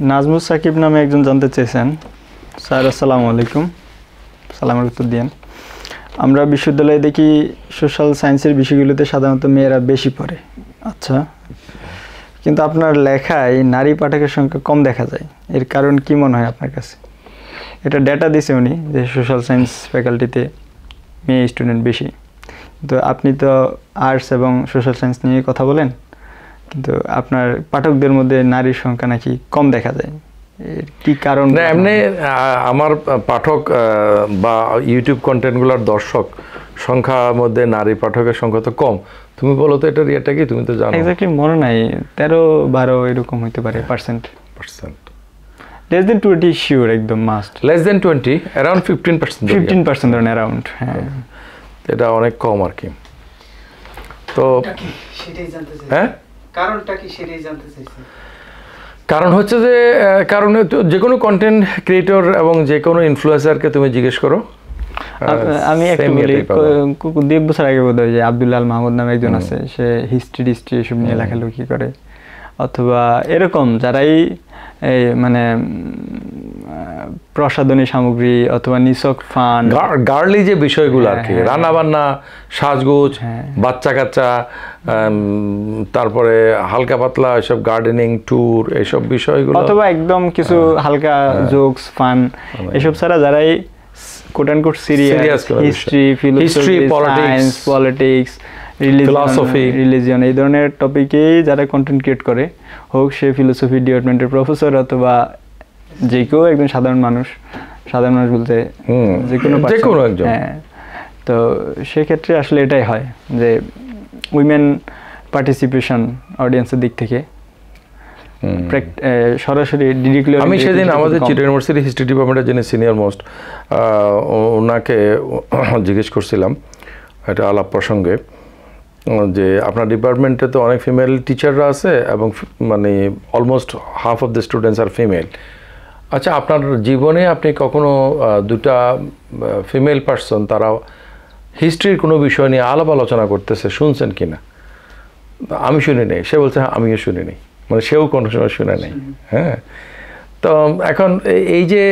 নাজমুস সাকিব নামে একজন জানতে চেয়েছেন। স্যার আসসালামু আলাইকুম। সালামের উত্তর দিন। আমরা বিশ্ববিদ্যালয়ে দেখি সোশ্যাল সায়েন্সের বিষয়গুলোতে সাধারণত মেয়েরা বেশি পড়ে। আচ্ছা, কিন্তু আপনার লেখায় নারী পাঠকের সংখ্যা কম দেখা যায়, এর কারণ কি মনে হয় আপনার কাছে? এটা ডেটা দিছে উনি যে সোশ্যাল সায়েন্স ফ্যাকাল্টিতে মেয়ে স্টুডেন্ট বেশি, তো আপনি তো আর্টস এবং সোশ্যাল সায়েন্স নিয়ে কথা বলেন, কিন্তু আপনার পাঠকদের মধ্যে নারীর সংখ্যা নাকি কম দেখা যায়, এর কি কারণ? না, এমনি আমার পাঠক বা ইউটিউব কন্টেন্টগুলোর দর্শক সংখ্যার মধ্যে নারী পাঠকের সংখ্যা তো কম। তুমি বলো তো এটার ইয়েটা কি, তুমি তো জানো। এক্স্যাক্টলি মনে নাই, 13-12 এরকম হতে পারে পার্সেন্ট। less than 20 শিওর, একদম মাস্ট। less than 20, around 15%। 15% ধরেন অ্যারাউন্ড। হ্যাঁ, এটা অনেক কম আর কি। তো হ্যাঁ, কারণটা কি সেটাই জানতে চাইছি। কারণ হচ্ছে যে যে কোনো কন্টেন্ট ক্রিয়েটর এবং যে কোনো ইনফ্লুয়েন্সারকে তুমি জিজ্ঞেস করো। আমি একটু বলি, 2 বছর আগে বোধ হয় যে আব্দুল্লাহ আল মাহমুদ নামে একজন আছে, সে হিস্ট্রি এসব নিয়ে লেখালেখি করে, অথবা এরকম যারাই এই মানে প্রসাধনী সামগ্রী অথবা নিছক ফান গার্লি যে বিষয়গুলো আর কি, রান্না বান্না, সাজগোজ, বাচ্চা কাচ্চা, তারপরে হালকা পাতলা এসব গার্ডেনিং ট্যুর, এইসব বিষয়গুলো, অথবা একদম কিছু হালকা জোকস ফান, এসব ছাড়া যারাই quote and quote serious history, philosophy, science, politics, religion এই ধরনের টপিকেই যারা কন্টেন্ট ক্রিয়েট করে, হোক সে ফিলোসফি ডিপার্টমেন্টের প্রফেসর অথবা যে কেউ একজন সাধারণ মানুষ বলতে যে কোনো একজন। হ্যাঁ, তো সেক্ষেত্রে আসলে এটাই হয় যে উইমেন পার্টিসিপেশন অডিয়েন্সের দিক থেকে সরাসরি ডিরেক্টলি। আমি সেদিন আমাদের চিটাগং ইউনিভার্সিটি হিস্ট্রি ডিপার্টমেন্টের যিনি সিনিয়র মোস্ট, ওনাকে জিজ্ঞেস করছিলাম এটা আলাপ প্রসঙ্গে যে আপনার ডিপার্টমেন্টে তো অনেক ফিমেল টিচাররা আছে এবং মানে almost half of the students আর ফিমেল। আচ্ছা, আপনার জীবনে আপনি কখনো দুটা ফিমেল পার্সন তারা হিস্ট্রির কোনো বিষয় নিয়ে আলাপ আলোচনা করতেছে শুনছেন কি না? আমি শুনি নেই। সে বলছে হ্যাঁ আমিও শুনি নেই, মানে সেও কোনো সময় শুনে নেই। হ্যাঁ, তো এখন এই যে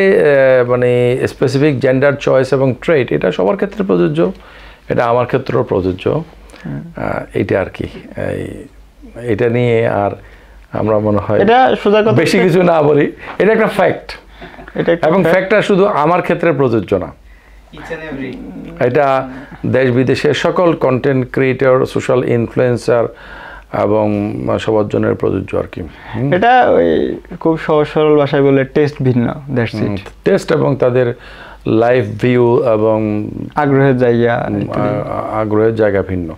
মানে স্পেসিফিক জেন্ডার চয়েস এবং ট্রেড, এটা সবার ক্ষেত্রে প্রযোজ্য, এটা আমার ক্ষেত্রেও প্রযোজ্য। এইটা আর কি, এটা নিয়ে আর আমরা মনে হয় বেশি কিছু না বলি, এটা একটা ফ্যাক্ট, এবং ফ্যাক্টটা শুধু আমার ক্ষেত্রে প্রযোজ্য না, এটা দেশ বিদেশের সকল কন্টেন্ট ক্রিয়েটর, সোশ্যাল ইনফ্লুয়েন্সার এবং সবার জন্য প্রযোজ্য আর কি। এটা ওই খুব সহজ সরল ভাষায় বলে টেস্ট ভিন্ন, দ্যাটস ইট। টেস্ট এবং তাদের লাইফ ভিউ এবং আগ্রহের জায়গা ভিন্ন,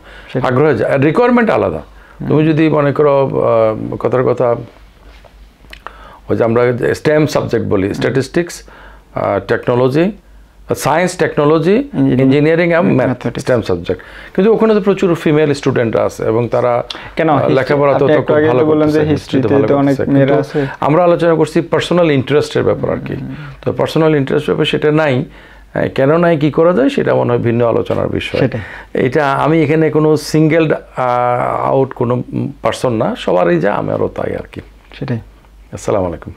আগ্রহের রিকোয়ারমেন্ট আলাদা। তুমি যদি মনে করো কথার কথা ওই যে আমরা স্টেম সাবজেক্ট বলি, statistics, technology, science, technology, engineering এবং ম্যাথমেটিক্স, স্টেম সাবজেক্ট, কিন্তু ওখানে তো প্রচুর ফিমেল স্টুডেন্টরা আছে এবং তারা লেখাপড়া তো ভালো করতেছে। আমরা আলোচনা করছি পার্সোনাল ইন্টারেস্টের ব্যাপার আর কি। তো পার্সোনাল ইন্টারেস্ট ব্যাপার সেটা নাই, কেন নাই, কি করা যায়, সেটা মনে হয় ভিন্ন আলোচনার বিষয়। এটা আমি এখানে কোনো সিঙ্গেল আউট কোনো পার্সন না, সবারই যা আমারও তাই আর কি। সেটাই। আসসালামু আলাইকুম।